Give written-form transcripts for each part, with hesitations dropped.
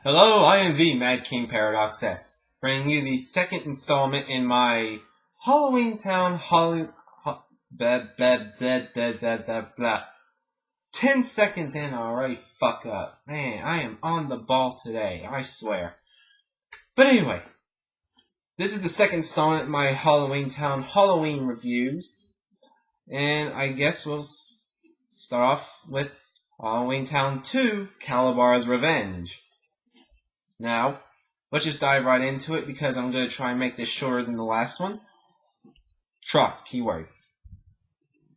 Hello, I am the Mad King Paradox S, bringing you the second installment in my Halloweentown blah. 10 seconds in, I already fuck up. Man, I am on the ball today, I swear. But anyway, this is the second installment in my Halloweentown Halloween reviews. And I guess we'll start off with Halloweentown 2, Calibar's Revenge. Now, let's just dive right into it because I'm going to try and make this shorter than the last one. Try, keyword.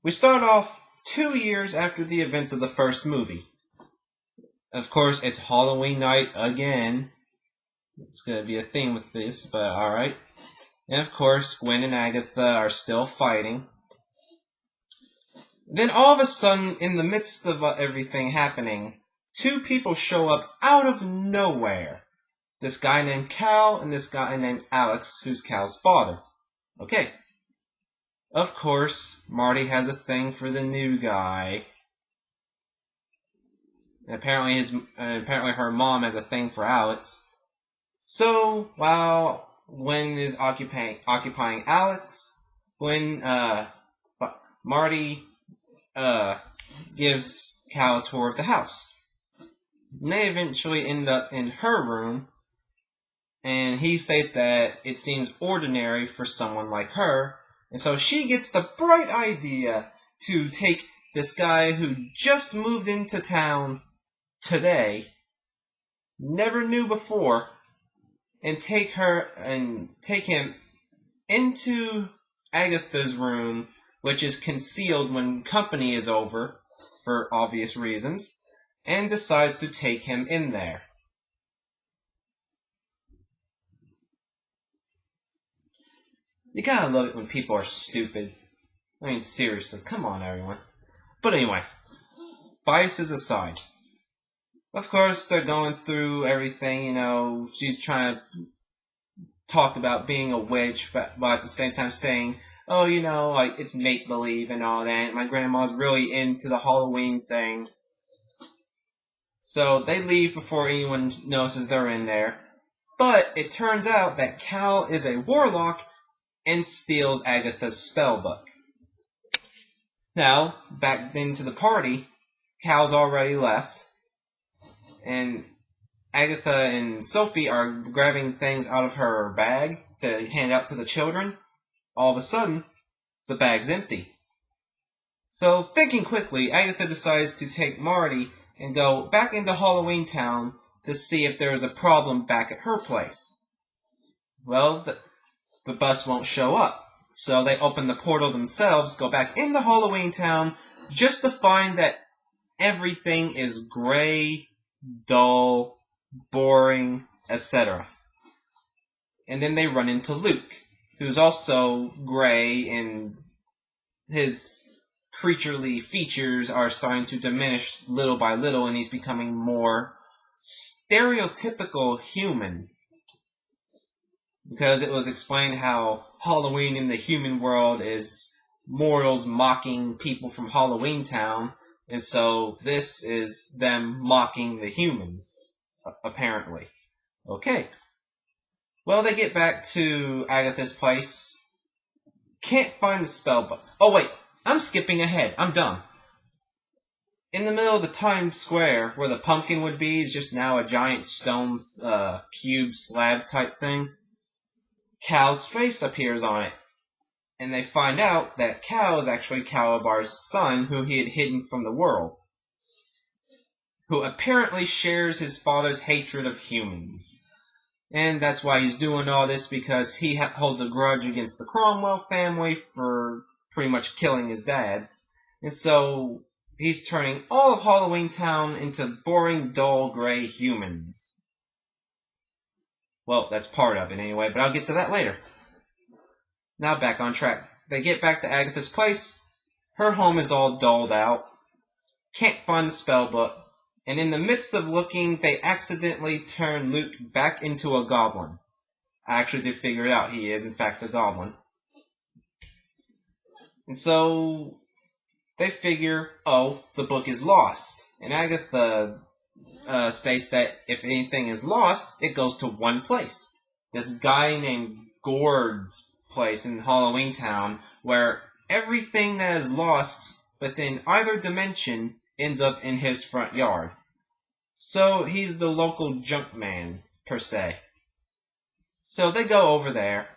We start off 2 years after the events of the first movie. Of course, it's Halloween night again. It's going to be a theme with this, but alright. And of course, Gwen and Agatha are still fighting. Then all of a sudden, in the midst of everything happening, two people show up out of nowhere. This guy named Cal and this guy named Alex, who's Cal's father. Okay. Of course, Marty has a thing for the new guy. And apparently her mom has a thing for Alex. So, while Gwen is occupying Alex, Marty gives Cal a tour of the house. And they eventually end up in her room, and he states that it seems ordinary for someone like her, and so she gets the bright idea to take this guy who just moved into town today, never knew before, and take him into Agatha's room, which is concealed when company is over, for obvious reasons, and decides to take him in there. You gotta love it when people are stupid. I mean, seriously, come on, everyone. But anyway, biases aside. Of course, they're going through everything, she's trying to talk about being a witch, but at the same time saying, oh, it's make-believe and all that. My grandma's really into the Halloween thing. So they leave before anyone notices they're in there. But it turns out that Cal is a warlock and steals Agatha's spellbook. Now, back into the party, Cal's already left. And Agatha and Sophie are grabbing things out of her bag to hand out to the children. All of a sudden, the bag's empty. So, thinking quickly, Agatha decides to take Marty and go back into Halloweentown to see if there is a problem back at her place. Well, the bus won't show up, so they open the portal themselves, go back into Halloweentown, just to find that everything is gray, dull, boring, etc. And then they run into Luke, who's also gray, and his creaturely features are starting to diminish little by little, and he's becoming more stereotypical human. Because it was explained how Halloween in the human world is mortals mocking people from Halloweentown, and so this is them mocking the humans, apparently. Okay. Well, they get back to Agatha's place. Can't find the spellbook. Oh, wait. I'm skipping ahead. I'm dumb. In the middle of the Times Square, where the pumpkin would be, is just now a giant stone cube slab type thing. Cal's face appears on it. And they find out that Cal is actually Calibar's son, who he had hidden from the world. Who apparently shares his father's hatred of humans. And that's why he's doing all this, because he holds a grudge against the Cromwell family for pretty much killing his dad. And so he's turning all of Halloweentown into boring, dull, gray humans. Well, that's part of it anyway, but I'll get to that later. Now back on track. They get back to Agatha's place. Her home is all dulled out. Can't find the spellbook. And in the midst of looking, they accidentally turn Luke back into a goblin. I actually did figure it out. He is, in fact, a goblin. And so they figure, oh, the book is lost. And Agatha states that if anything is lost, it goes to one place. This guy named Gord's place in Halloweentown, where everything that is lost within either dimension ends up in his front yard. So he's the local junk man, per se. So they go over there,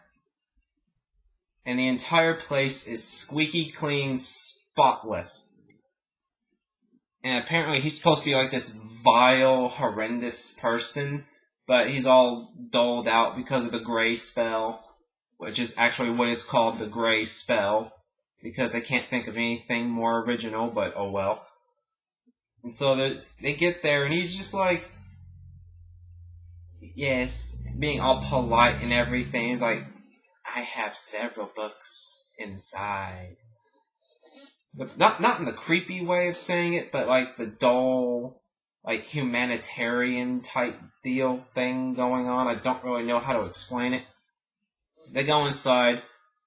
and the entire place is squeaky clean, spotless. And apparently he's supposed to be like this vile, horrendous person, but he's all doled out because of the gray spell, which is actually what it's called, the gray spell, because I can't think of anything more original, but oh well. And so they get there, and he's just like, yes, being all polite and everything. He's like, I have several books inside. But not in the creepy way of saying it, but like the dull, like humanitarian type deal thing going on. I don't really know how to explain it. They go inside,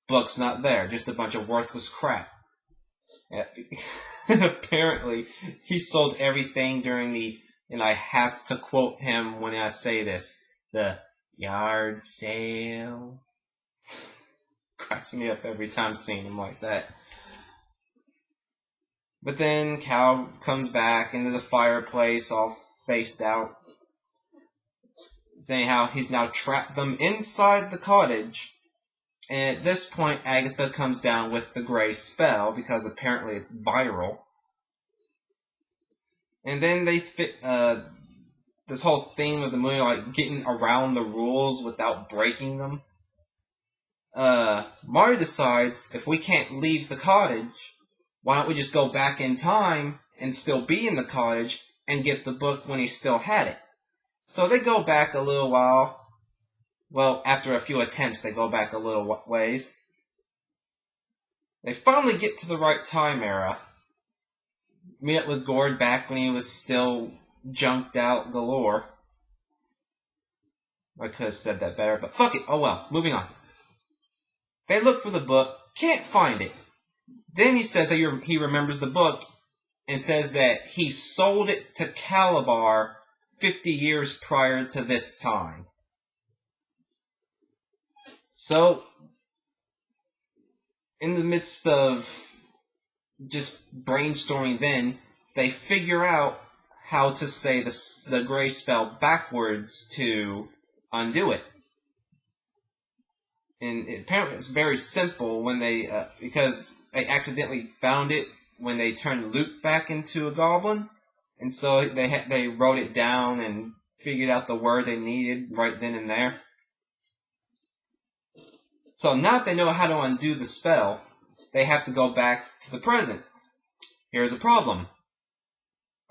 books not there, just a bunch of worthless crap. Yeah. Apparently, he sold everything during the, and I have to quote him when I say this, the yard sale. Cracks me up every time seeing him like that. But then Cal comes back into the fireplace, all faced out, saying how he's now trapped them inside the cottage. And at this point, Agatha comes down with the gray spell, because apparently it's viral. And then they fit this whole theme of the movie, like getting around the rules without breaking them. Marty decides, if we can't leave the cottage, why don't we just go back in time and still be in the cottage and get the book when he still had it? So they go back a little while. Well, after a few attempts, they go back a little ways. They finally get to the right time era. Meet up with Gord back when he was still junked out galore. I could have said that better, but fuck it. Oh well, moving on. They look for the book, can't find it. Then he says that he remembers the book and says that he sold it to Calibar 50 years prior to this time. So, in the midst of just brainstorming then, they figure out how to say the gray spell backwards to undo it. And apparently it's very simple when they, because they accidentally found it when they turned Luke back into a goblin. And so they wrote it down and figured out the word they needed right then and there. So now that they know how to undo the spell, they have to go back to the present. Here's a problem.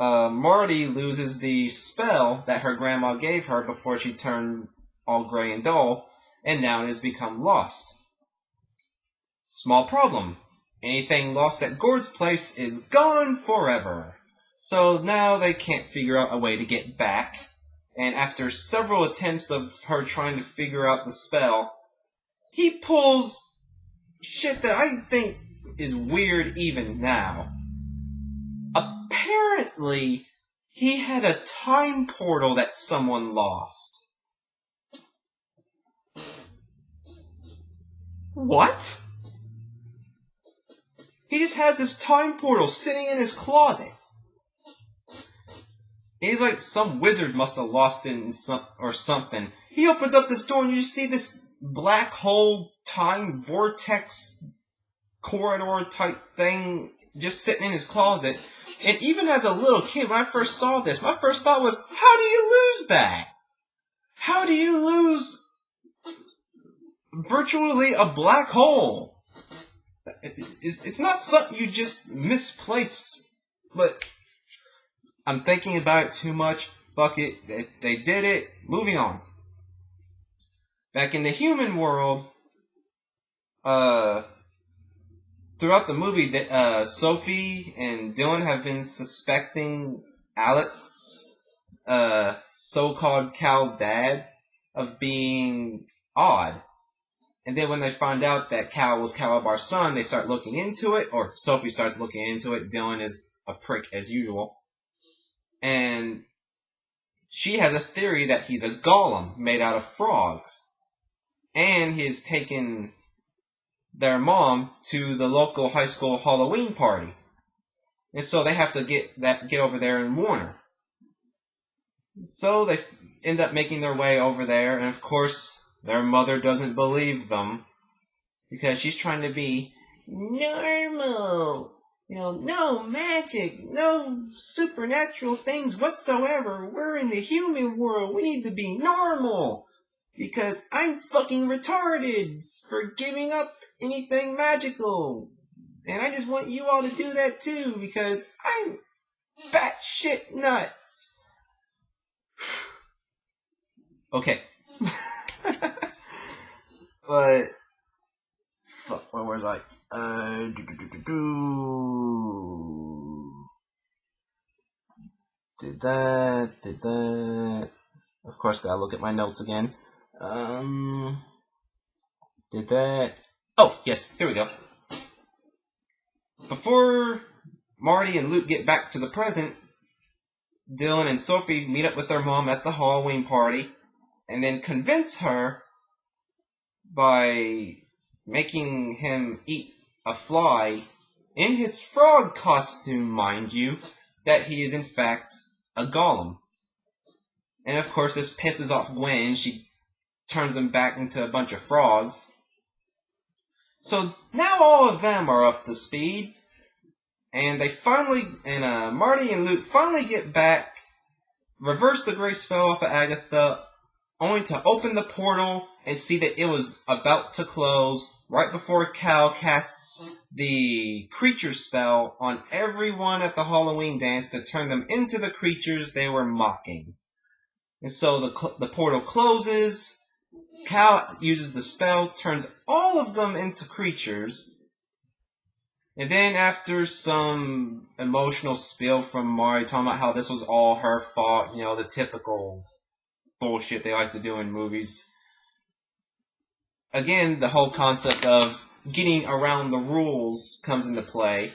Marty loses the spell that her grandma gave her before she turned all gray and dull, and now it has become lost. Small problem. Anything lost at Gord's place is gone forever. So now they can't figure out a way to get back, and after several attempts of her trying to figure out the spell, he pulls shit that I think is weird even now. Apparently, he had a time portal that someone lost. What? He just has this time portal sitting in his closet. He's like, some wizard must have lost it or something. He opens up this door and you see this black hole time vortex corridor type thing just sitting in his closet. And even as a little kid, when I first saw this, my first thought was, how do you lose that? How do you lose virtually a black hole? It's not something you just misplace. But I'm thinking about it too much. Fuck it. They did it. Moving on. Back in the human world, throughout the movie, Sophie and Dylan have been suspecting Alex, so-called Cal's dad, of being odd. And then when they find out that Cal was Calibar's son, they start looking into it, or Sophie starts looking into it. Dylan is a prick as usual. And she has a theory that he's a golem made out of frogs. And he has taken their mom to the local high school Halloween party. And so they have to get over there and warn her. So they end up making their way over there, and of course, their mother doesn't believe them because she's trying to be normal. No magic, no supernatural things whatsoever. We're in the human world. We need to be normal because I'm fucking retarded for giving up anything magical. And I just want you all to do that too because I'm batshit nuts. Okay. But fuck, where was I? Did that. Of course, gotta look at my notes again. Did that. Oh, yes, here we go. Before Marty and Luke get back to the present, Dylan and Sophie meet up with their mom at the Halloween party and then convince her by making him eat a fly in his frog costume, mind you, that he is in fact a golem. And of course this pisses off Gwen. She turns him back into a bunch of frogs. So now all of them are up to speed. And Marty and Luke finally get back, reverse the gray spell off of Agatha, only to open the portal and see that it was about to close right before Cal casts the creature spell on everyone at the Halloween dance to turn them into the creatures they were mocking. And so the portal closes, Cal uses the spell, turns all of them into creatures. And then after some emotional spiel from Mari talking about how this was all her fault, the typical bullshit they like to do in movies. Again, the whole concept of getting around the rules comes into play.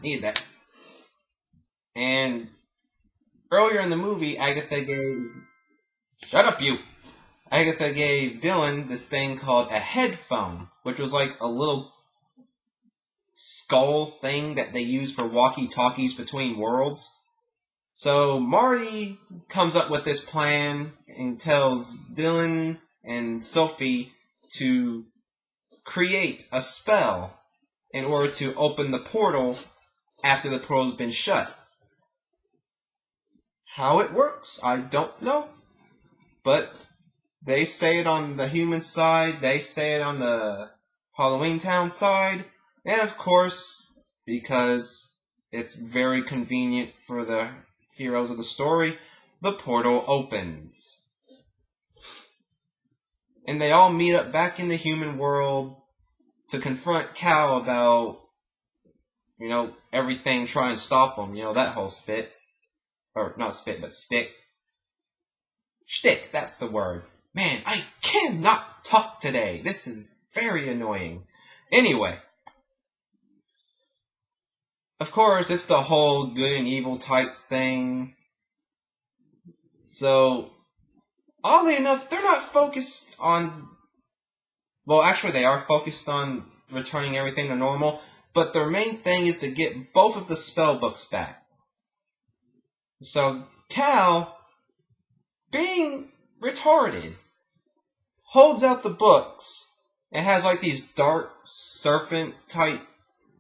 Needed that. And earlier in the movie, Agatha gave... Shut up, you! Agatha gave Dylan this thing called a headphone, which was like a little skull thing that they use for walkie-talkies between worlds. So Marty comes up with this plan and tells Dylan and Sophie to create a spell in order to open the portal after the portal's been shut. How it works, I don't know. But they say it on the human side, they say it on the Halloweentown side, and of course, because it's very convenient for the heroes of the story, the portal opens. And they all meet up back in the human world to confront Cal about, everything trying to stop them, that whole spit. Or, not spit, but stick. Shtick, that's the word. Man, I cannot talk today. This is very annoying. Anyway. Of course, it's the whole good and evil type thing. So, oddly enough, they're not focused on... Well, actually, they are focused on returning everything to normal. But their main thing is to get both of the spell books back. So, Cal, being retarded, holds out the books and has like these dark serpent type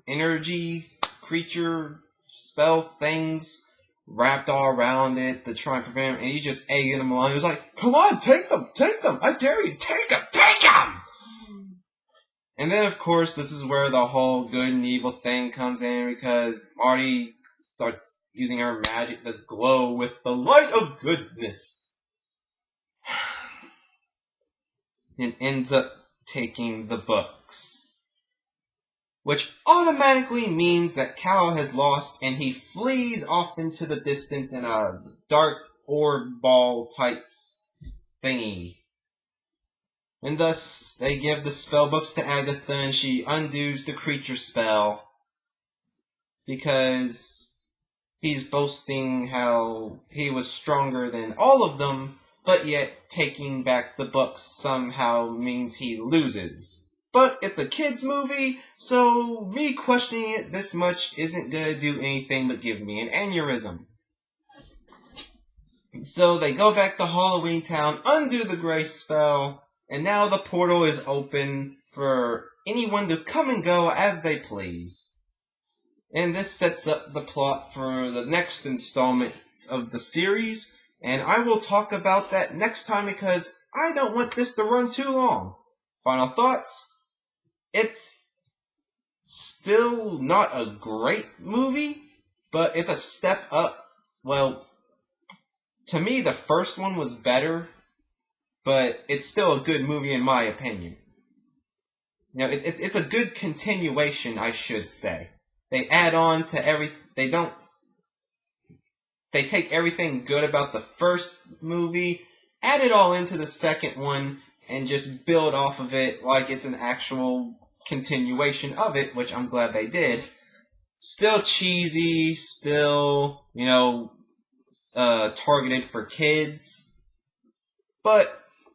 energy creature spell things wrapped all around it to try and prevent him, and he's just egging them along. He was like, come on, take them, I dare you, take them! And then of course this is where the whole good and evil thing comes in, because Marty starts using her magic to glow with the light of goodness. And ends up taking the books. Which automatically means that Cal has lost and he flees off into the distance in a dark orb ball type thingy. And thus they give the spell books to Agatha and she undoes the creature spell. because he's boasting how he was stronger than all of them, but yet taking back the books somehow means he loses. But it's a kid's movie, so me questioning it this much isn't gonna do anything but give me an aneurysm. So they go back to Halloweentown, undo the grace spell, and now the portal is open for anyone to come and go as they please. And this sets up the plot for the next installment of the series, and I will talk about that next time because I don't want this to run too long. Final thoughts? It's still not a great movie, but it's a step up. Well, to me, the first one was better, but it's still a good movie in my opinion. You know, it's a good continuation, I should say. They add on to they take everything good about the first movie, add it all into the second one, and just build off of it like it's an actual continuation of it, which I'm glad they did. Still cheesy, still, targeted for kids. But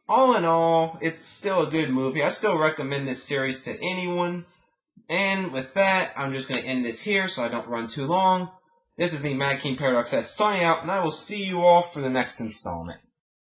all in all, it's still a good movie. I still recommend this series to anyone. And with that, I'm just going to end this here so I don't run too long. This is the Mad King Paradox S signing out, and I will see you all for the next installment.